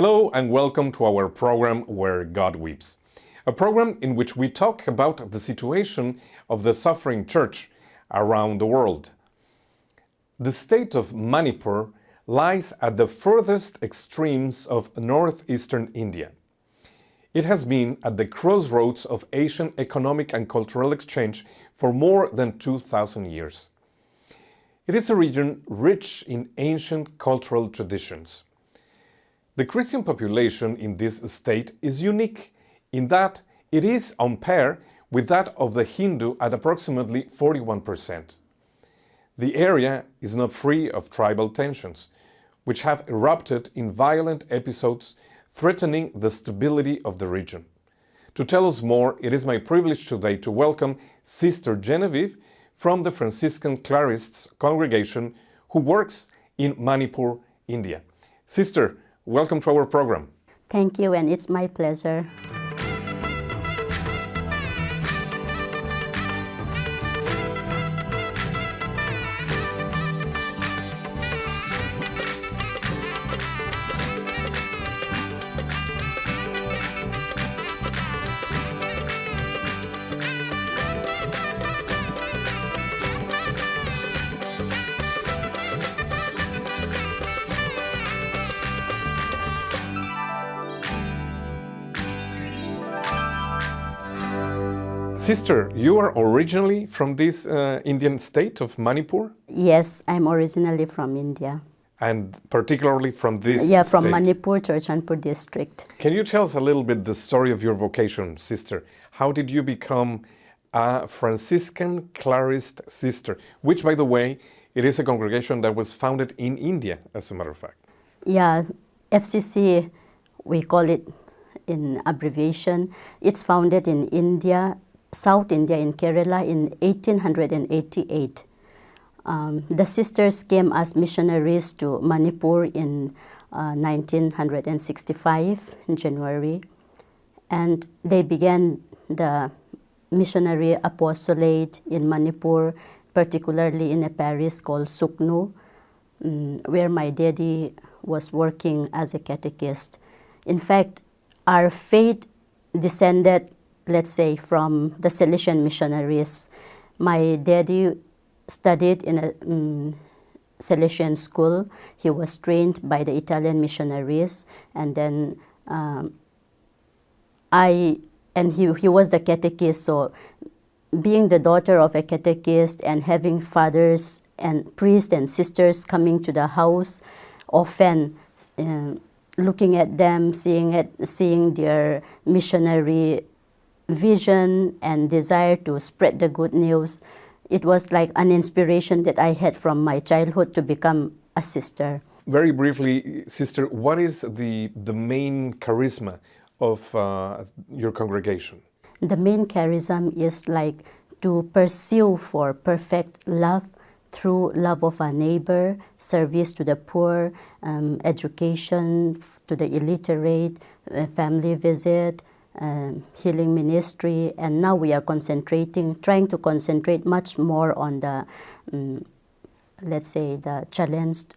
Hello and welcome to our program Where God Weeps, a program in which we talk about the situation of the suffering church around the world. The state of Manipur lies at the furthest extremes of northeastern India. It has been at the crossroads of Asian economic and cultural exchange for more than 2,000 years. It is a region rich in ancient cultural traditions. The Christian population in this state is unique in that it is on par with that of the Hindu at approximately 41%. The area is not free of tribal tensions, which have erupted in violent episodes threatening the stability of the region. To tell us more, it is my privilege today to welcome Sister Genevieve from the Franciscan Clarists congregation who works in Manipur, India. Sister, welcome to our program. Thank you, and it's my pleasure. Sister, you are originally from this Indian state of Manipur? Yes, I'm originally from India. And particularly from this from state. Manipur, Churchandpur district. Can you tell us a little bit the story of your vocation, sister? How did you become a Franciscan Clarist sister? Which, by the way, it is a congregation that was founded in India, as a matter of fact. Yeah, FCC, we call it in abbreviation. It's founded in India, South India in Kerala in 1888. The sisters came as missionaries to Manipur in 1965 in January, and they began the missionary apostolate in Manipur, particularly in a parish called Suknu, where my daddy was working as a catechist. In fact, our faith descended, let's say, from the Salesian missionaries. My daddy studied in a Salesian school. He was trained by the Italian missionaries, and then he was the catechist. So, being the daughter of a catechist and having fathers and priests and sisters coming to the house, often looking at them, seeing their missionary vision and desire to spread the good news, it was like an inspiration that I had from my childhood to become a sister. Very briefly, sister, what is the main charisma of your congregation? The main charism is like to pursue for perfect love through love of our neighbor, service to the poor, education to the illiterate, family visit, healing ministry, and now we are trying to concentrate much more on the, let's say, the challenged,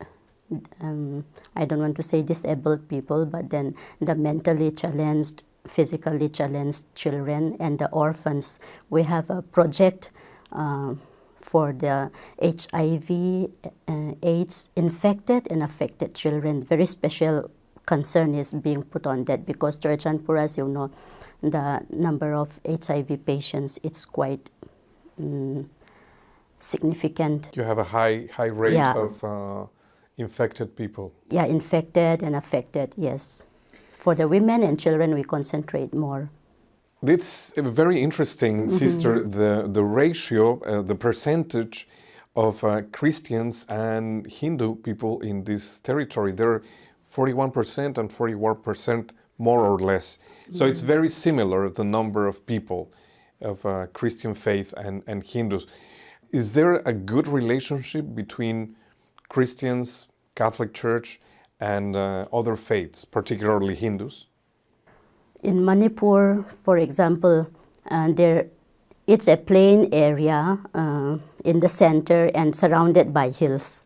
I don't want to say disabled people, but then the mentally challenged, physically challenged children and the orphans. We have a project for the HIV, AIDS infected and affected children. Very special concern is being put on that because Churchandpur, as you know, the number of HIV patients, it's quite significant. You have a high rate of infected people. Yeah, infected and affected, yes. For the women and children, we concentrate more. It's very interesting, sister, the ratio, the percentage of Christians and Hindu people in this territory. They're 41% and 41% more or less. So it's very similar, the number of people of Christian faith and Hindus. Is there a good relationship between Christians, Catholic Church, and other faiths, particularly Hindus? In Manipur, for example, it's a plain area in the center and surrounded by hills,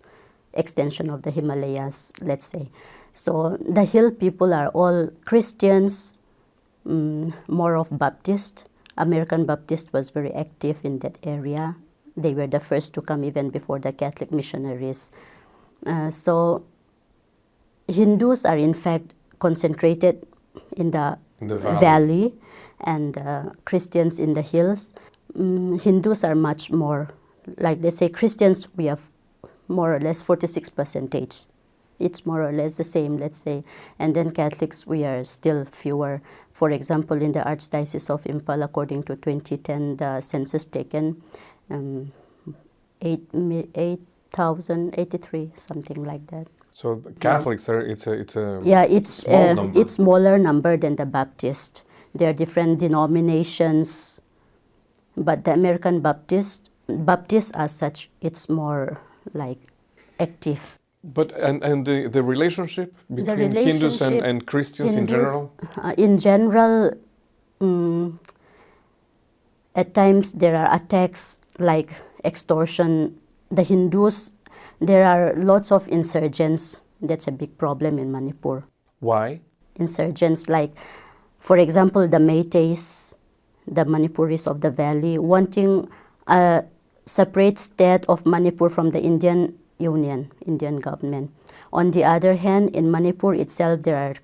extension of the Himalayas, let's say. So the hill people are all Christians, more of Baptist. American Baptist was very active in that area. They were the first to come even before the Catholic missionaries. So Hindus are in fact concentrated in the valley, and Christians in the hills. Hindus are much more, like they say, Christians we have more or less 46%. It's more or less the same, let's say. And then Catholics, we are still fewer. For example, in the Archdiocese of Imphal, according to 2010, the census taken, 8,083, something like that. So Catholics are it's a small number. It's smaller number than the Baptist. There are different denominations, but the American Baptist as such, it's more like active. But and the relationship between Hindus and Christians in general? In general, at times there are attacks like extortion. The Hindus, there are lots of insurgents. That's a big problem in Manipur. Why? Insurgents like, for example, the Meiteis, the Manipuris of the valley, wanting a separate state of Manipur from the Indian government. On the other hand, in Manipur itself, there are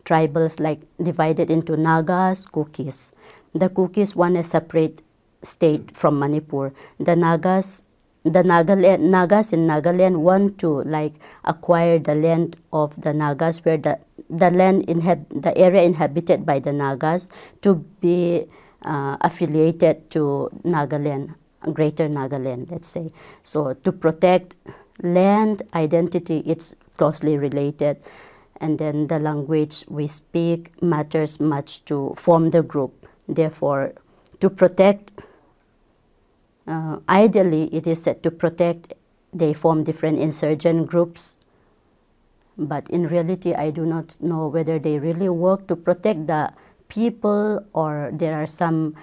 tribals like divided into Nagas, Kukis. The Kukis want a separate state from Manipur. The Nagas in Nagaland want to like acquire the land of the Nagas, where the area inhabited by the Nagas, to be affiliated to Nagaland, Greater Nagaland, let's say. So to protect land identity, it's closely related. And then the language we speak matters much to form the group. Therefore, to protect, ideally it is said to protect, they form different insurgent groups. But in reality, I do not know whether they really work to protect the people, or there are some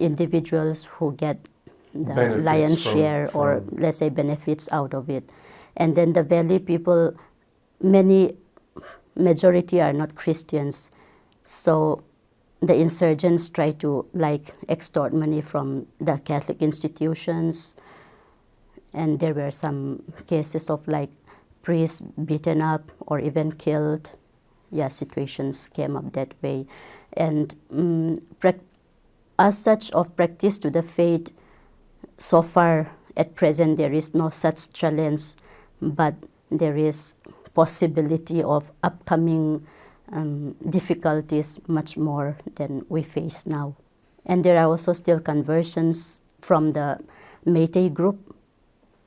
individuals who get the lion's share, or let's say benefits out of it. And then the valley people, majority are not Christians. So the insurgents try to like extort money from the Catholic institutions. And there were some cases of like priests beaten up or even killed. Yeah, situations came up that way. And as such of practice to the faith, so far at present there is no such challenge, but there is possibility of upcoming difficulties much more than we face now. And there are also still conversions from the Meitei group.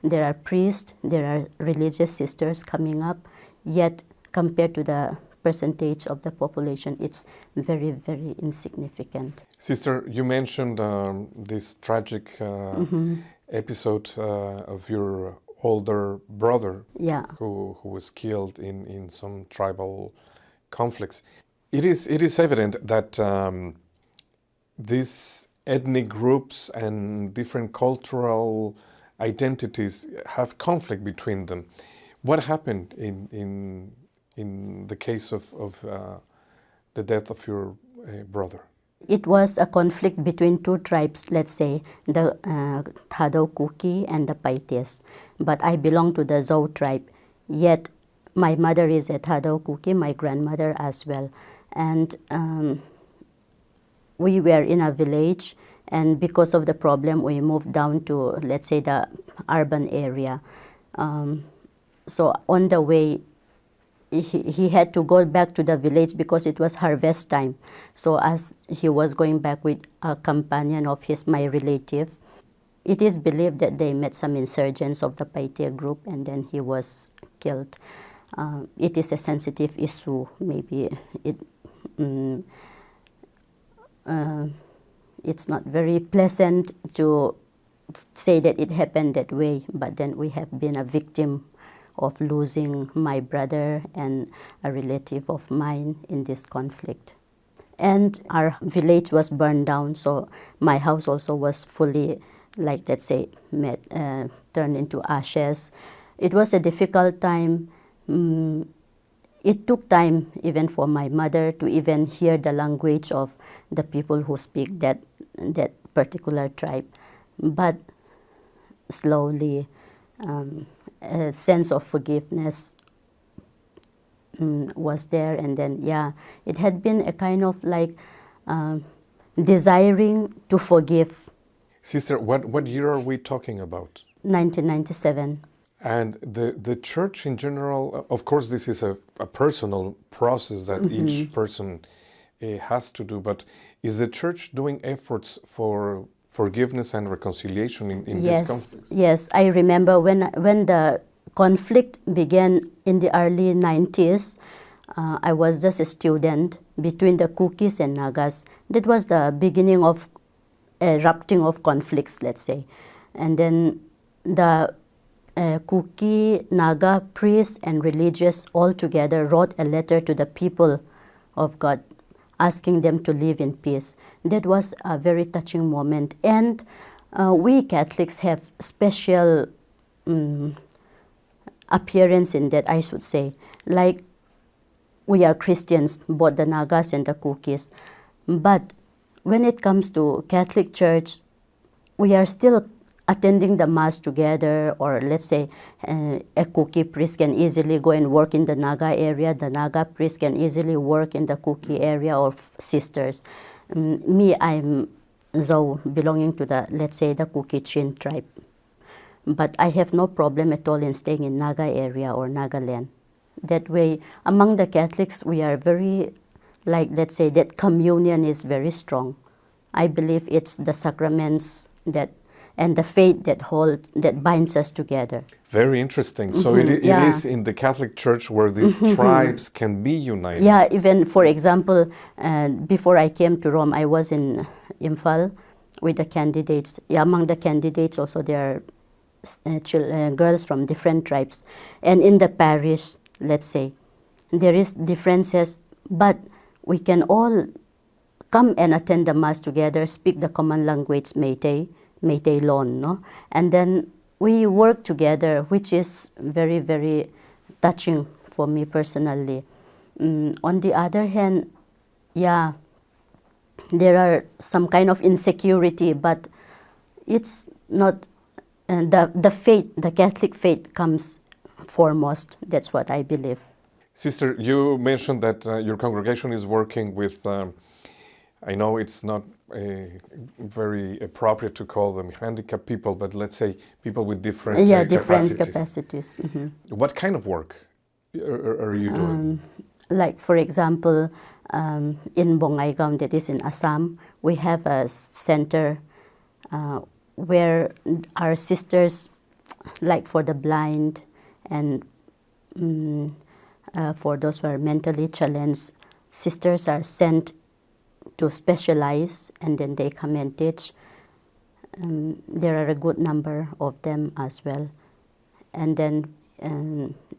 There are priests, there are religious sisters coming up, yet compared to the percentage of the population, it's very, very insignificant. Sister, you mentioned this tragic episode of your older brother, who was killed in some tribal conflicts. It is evident that these ethnic groups and different cultural identities have conflict between them. What happened in the case of the death of your brother? It was a conflict between two tribes, let's say, the Thadao Kuki and the Paites. But I belong to the Zhou tribe, yet my mother is a Thadao Kuki, my grandmother as well. And we were in a village, and because of the problem, we moved down to, let's say, the urban area. So on the way, he had to go back to the village because it was harvest time. So as he was going back with a companion of his, my relative, it is believed that they met some insurgents of the Paite group, and then he was killed. It is a sensitive issue. Maybe it's not very pleasant to say that it happened that way, but then we have been a victim of losing my brother and a relative of mine in this conflict. And our village was burned down, so my house also was fully, like, let's say, turned into ashes. It was a difficult time. it took time even for my mother to even hear the language of the people who speak that particular tribe. But slowly, a sense of forgiveness was there, and then it had been a kind of like desiring to forgive. Sister, what year are we talking about? 1997. And the church in general, of course, this is a personal process that each person has to do, but is the church doing efforts for forgiveness and reconciliation in this conflict? Yes, I remember when the conflict began in the early 90s, I was just a student between the Kukis and Nagas. That was the beginning of erupting of conflicts, let's say. And then the Kuki, Naga priests and religious all together wrote a letter to the people of God, asking them to live in peace. That was a very touching moment. And we Catholics have special appearance in that, I should say. Like, we are Christians, both the Nagas and the Kukis. But when it comes to Catholic Church, we are still attending the Mass together, or let's say a Kuki priest can easily go and work in the Naga area, the Naga priest can easily work in the Kuki area, or sisters. Me, I'm Zhou, belonging to the, let's say, the Kuki Chin tribe. But I have no problem at all in staying in Naga area or Nagaland. That way, among the Catholics, we are very, like, let's say, that communion is very strong. I believe it's the sacraments that and the faith that binds us together. Very interesting. So it is in the Catholic Church where these tribes can be united. Yeah, even for example, before I came to Rome, I was in Imphal with the candidates. Among the candidates also there are girls from different tribes. And in the parish, let's say, there is differences, but we can all come and attend the Mass together, speak the common language, Meitei Lon, no? And then we work together, which is very, very touching for me personally. On the other hand, there are some kind of insecurity, but it's not, the faith, the Catholic faith comes foremost. That's what I believe. Sister, you mentioned that your congregation is working with, I know it's not very appropriate to call them handicapped people, but let's say people with different different capacities. What kind of work are you doing? Like, for example, in Bongaigaon, that is in Assam, we have a center where our sisters, like for the blind and for those who are mentally challenged, sisters are sent to specialize, and then they come and teach. There are a good number of them as well. And then,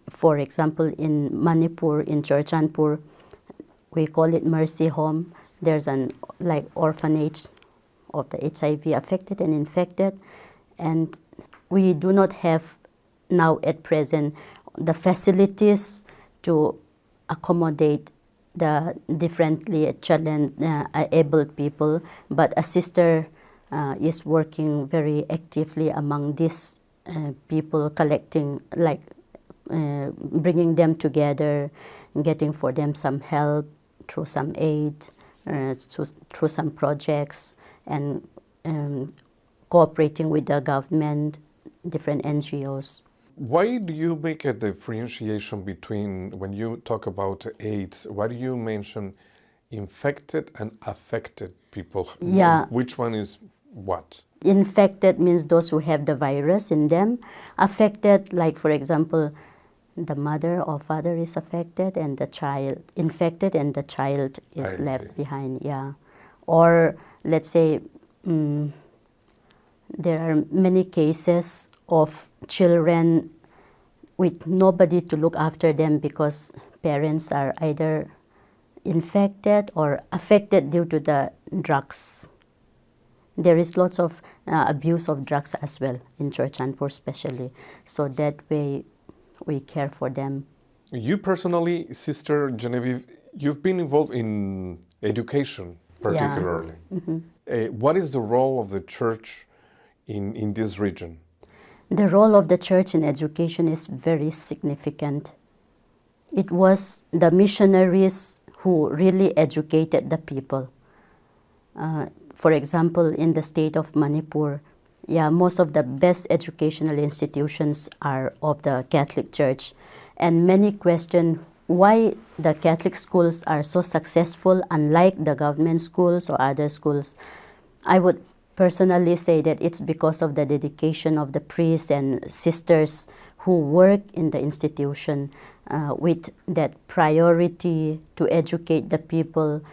for example, in Manipur, in Churchanpur, we call it Mercy Home. There's an orphanage of the HIV affected and infected, and we do not have now at present the facilities to accommodate the differently challenged, abled people, but a sister is working very actively among these people, collecting, bringing them together, getting for them some help through some aid, through some projects, and cooperating with the government, different NGOs. Why do you make a differentiation between, when you talk about AIDS, why do you mention infected and affected people? Yeah. Which one is what? Infected means those who have the virus in them. Affected, like for example, the mother or father is affected and the child, infected and the child is left behind, Or let's say, there are many cases of children with nobody to look after them because parents are either infected or affected due to the drugs. There is lots of abuse of drugs as well in Churchanpur especially. So that way we care for them You personally, Sister Genevieve, you've been involved in education particularly. What is the role of the church in this region? The role of the church in education is very significant. It was the missionaries who really educated the people. For example, in the state of Manipur, most of the best educational institutions are of the Catholic Church. And many question why the Catholic schools are so successful unlike the government schools or other schools. I would personally say that it's because of the dedication of the priests and sisters who work in the institution with that priority to educate the people,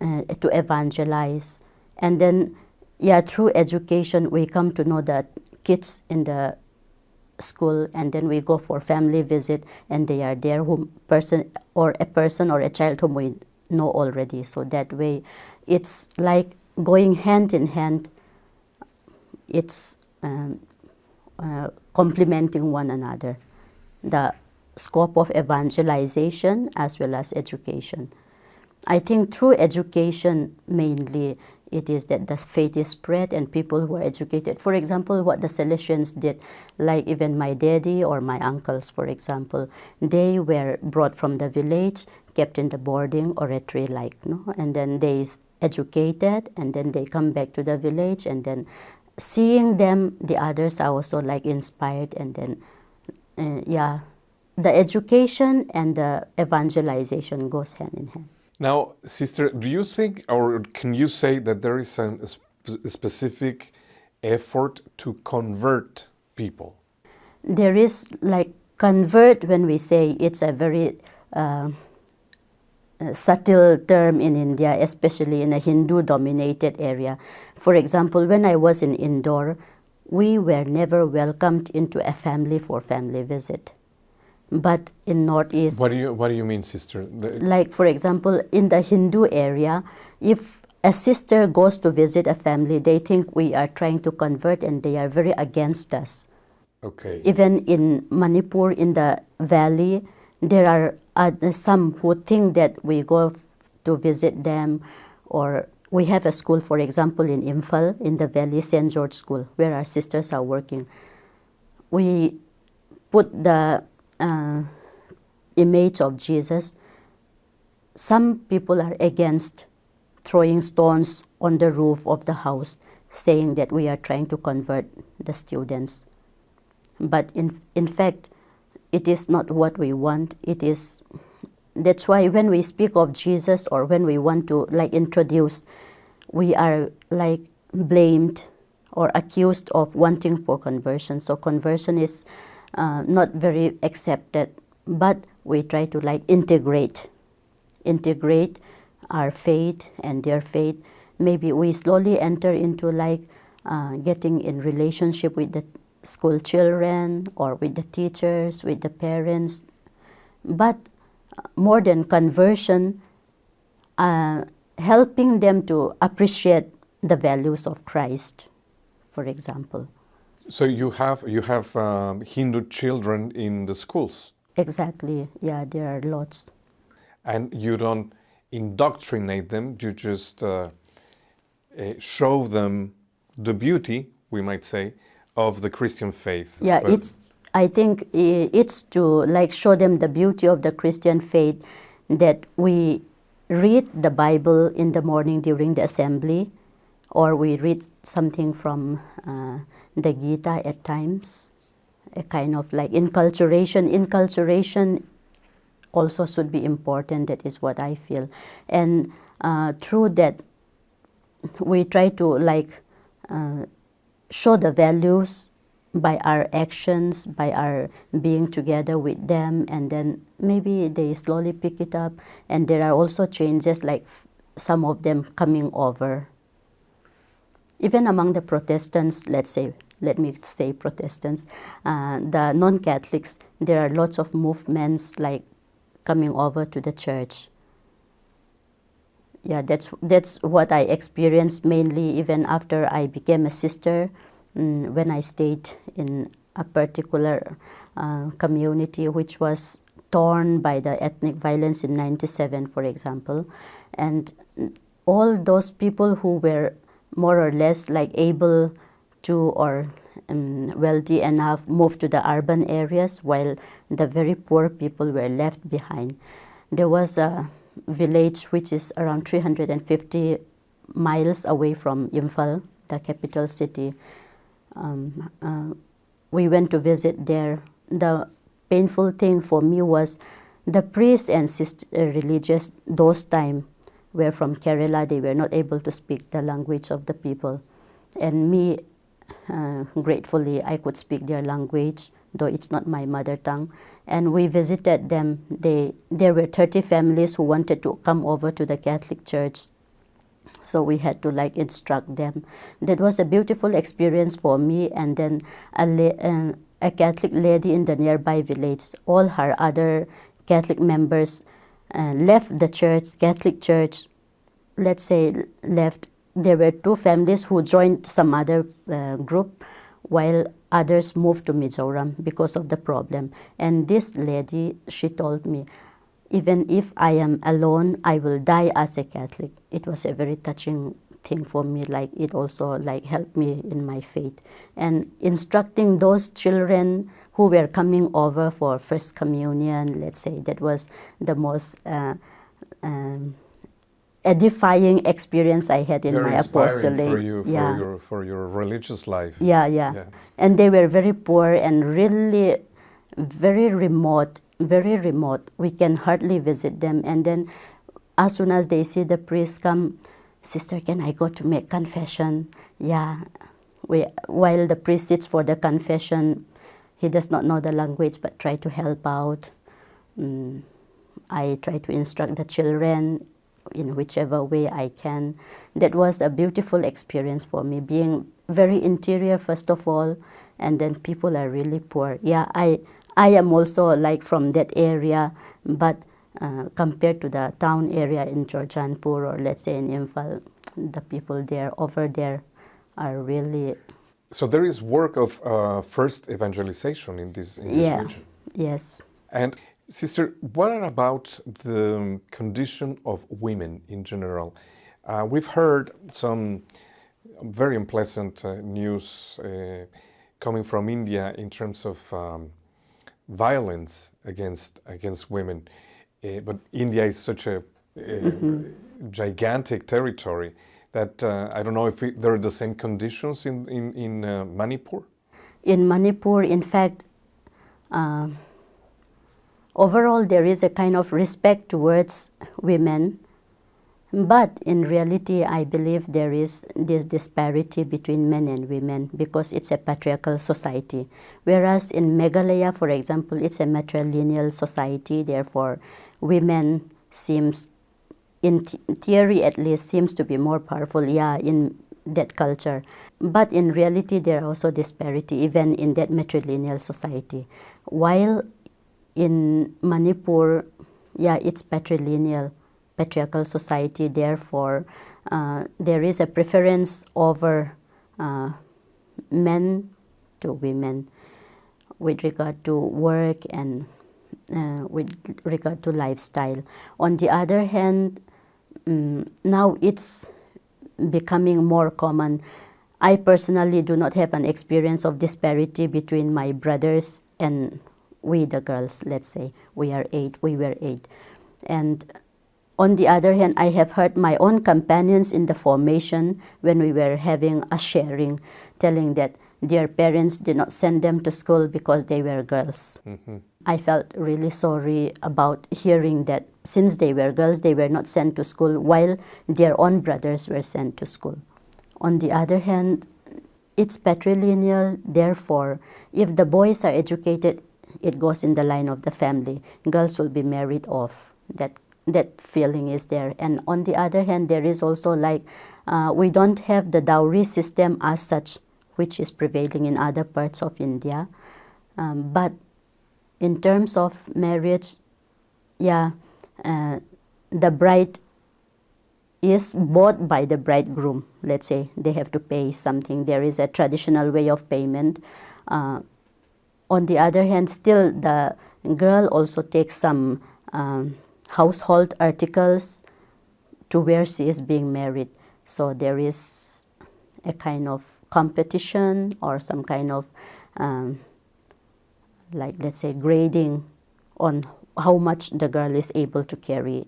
to evangelize. And then, through education, we come to know the kids in the school, and then we go for family visit, and they are there, a person or a child whom we know already. So that way, it's like going hand in hand. It's complementing one another, the scope of evangelization as well as education. I think through education mainly it is that the faith is spread and people who are educated. For example, what the Salesians did, like even my daddy or my uncles, for example, they were brought from the village, kept in the boarding or retreat, and then they educated, and then they come back to the village, and then seeing them, the others are also inspired, and then the education and the evangelization goes hand in hand. Now, Sister, do you think, or can you say that there is a specific effort to convert people? There is convert, when we say, it's a very subtle term in India, especially in a Hindu-dominated area. For example, when I was in Indore, we were never welcomed into a family for family visit. But in Northeast... What do you mean, Sister? For example, in the Hindu area, if a sister goes to visit a family, they think we are trying to convert and they are very against us. Okay. Even in Manipur, in the valley, there are some who think that we go to visit them, or we have a school, for example, in Imphal, in the valley, St. George School, where our sisters are working. We put the image of Jesus. Some people are against throwing stones on the roof of the house, saying that we are trying to convert the students. But in fact, it is not what we want. That's why when we speak of Jesus, or when we want to introduce, we are blamed or accused of wanting for conversion. So conversion is not very accepted, but we try to integrate our faith and their faith. Maybe we slowly enter into getting in relationship with the school children, or with the teachers, with the parents. But more than conversion, helping them to appreciate the values of Christ, for example. So you have Hindu children in the schools? Exactly, there are lots. And you don't indoctrinate them, you just show them the beauty, we might say, of the Christian faith. I think it's to show them the beauty of the Christian faith, that we read the Bible in the morning during the assembly, or we read something from the Gita at times, a kind of inculturation. Inculturation also should be important, that is what I feel. And through that, we try to show the values by our actions, by our being together with them, and then maybe they slowly pick it up. And there are also changes, some of them coming over. Even among the Protestants, let me say Protestants, the non-Catholics, there are lots of movements coming over to the church. That's what I experienced mainly, even after I became a sister, when I stayed in a particular community which was torn by the ethnic violence in 97, for example. And all those people who were more or less like able to or wealthy enough moved to the urban areas, while the very poor people were left behind. There was a village which is around 350 miles away from Imphal, the capital city. We went to visit there. The painful thing for me was the priest and sister religious those time were from Kerala. They were not able to speak the language of the people. And me, gratefully, I could speak their language, though it's not my mother tongue. And we visited them. There were 30 families who wanted to come over to the Catholic Church. So we had to like instruct them. That was a beautiful experience for me. And then a Catholic lady in the nearby village, all her other Catholic members left the church, Catholic Church, let's say left. There were 2 families who joined some other group, while others moved to Mizoram because of the problem. And this lady, she told me, even if I am alone, I will die as a Catholic. It was a very touching thing for me. Like it also like helped me in my faith. And instructing those children who were coming over for First Communion, let's say, that was the most edifying experience I had in Very my apostolate. for you, for your religious life. Yeah. And they were very poor and really very remote. We can hardly visit them. And then as soon as they see the priest come, "Sister, can I go to make confession?" Yeah. While the priest sits for the confession, he does not know the language but try to help out. I try to instruct the children in whichever way I can. That was a beautiful experience for me, being very interior first of all, and then people are really poor. Yeah, I am also like from that area, but compared to the town area in Churchandpur or let's say in Imphal, the people there, over there, are really... So there is work of first evangelization in this region. Yes. And Sister, what about the condition of women in general? We've heard some very unpleasant news coming from India in terms of violence against women. But India is such a gigantic territory that I don't know if there are the same conditions in Manipur? In Manipur, in fact, overall there is a kind of respect towards women, but in reality I believe there is this disparity between men and women because it's a patriarchal society. Whereas in Meghalaya, for example, it's a matrilineal society, therefore women seems, in theory at least, seems to be more powerful, in that culture. But in reality there are also disparity even in that matrilineal society. While in Manipur, it's patrilineal, patriarchal society, therefore there is a preference over men to women with regard to work and with regard to lifestyle. On the other hand, now it's becoming more common. I personally do not have an experience of disparity between my brothers and we the girls, let's say. We were 8. And on the other hand, I have heard my own companions in the formation when we were having a sharing, telling that their parents did not send them to school because they were girls. I felt really sorry about hearing that since they were girls, they were not sent to school while their own brothers were sent to school. On the other hand, it's patrilineal, therefore, if the boys are educated, it goes in the line of the family. Girls will be married off. That feeling is there. And on the other hand, there is also like, we don't have the dowry system as such, which is prevailing in other parts of India. But in terms of marriage, the bride is bought by the bridegroom. Let's say they have to pay something. There is a traditional way of payment. on the other hand, still the girl also takes some household articles to where she is being married. So there is a kind of competition or some kind of, like let's say, grading on how much the girl is able to carry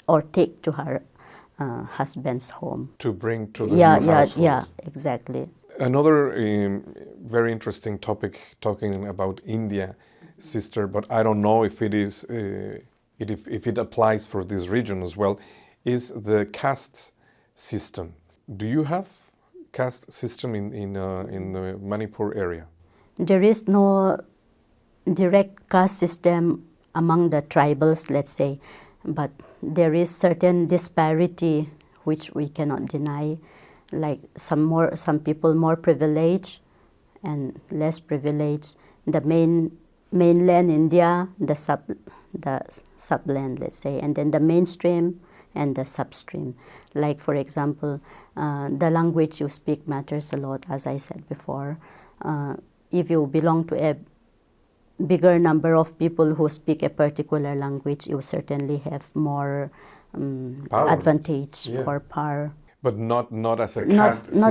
or take to her husband's home. To bring to the new household. Yeah, exactly. Another very interesting topic, talking about India, Sister, but I don't know if it is if it applies for this region as well, is the caste system. Do you have caste system in the Manipur area? There is no direct caste system among the tribals, let's say, but there is certain disparity which we cannot deny, like some people more privileged and less privileged. The mainland India, the subland, let's say, and then the mainstream and the substream. Like, for example, the language you speak matters a lot, as I said before. If you belong to a bigger number of people who speak a particular language, you certainly have more advantage or power. But not as a caste system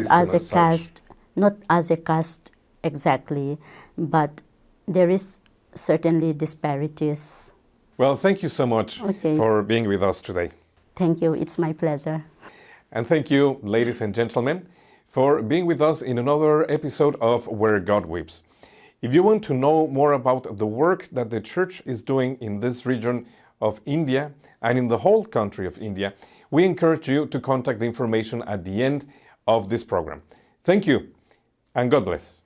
not as a caste exactly, but there is certainly disparities. Well, thank you so much for being with us today. Thank you. It's my pleasure. And thank you, ladies and gentlemen, for being with us in another episode of Where God Weeps. If you want to know more about the work that the Church is doing in this region of India and in the whole country of India, we encourage you to contact the information at the end of this program. Thank you, and God bless.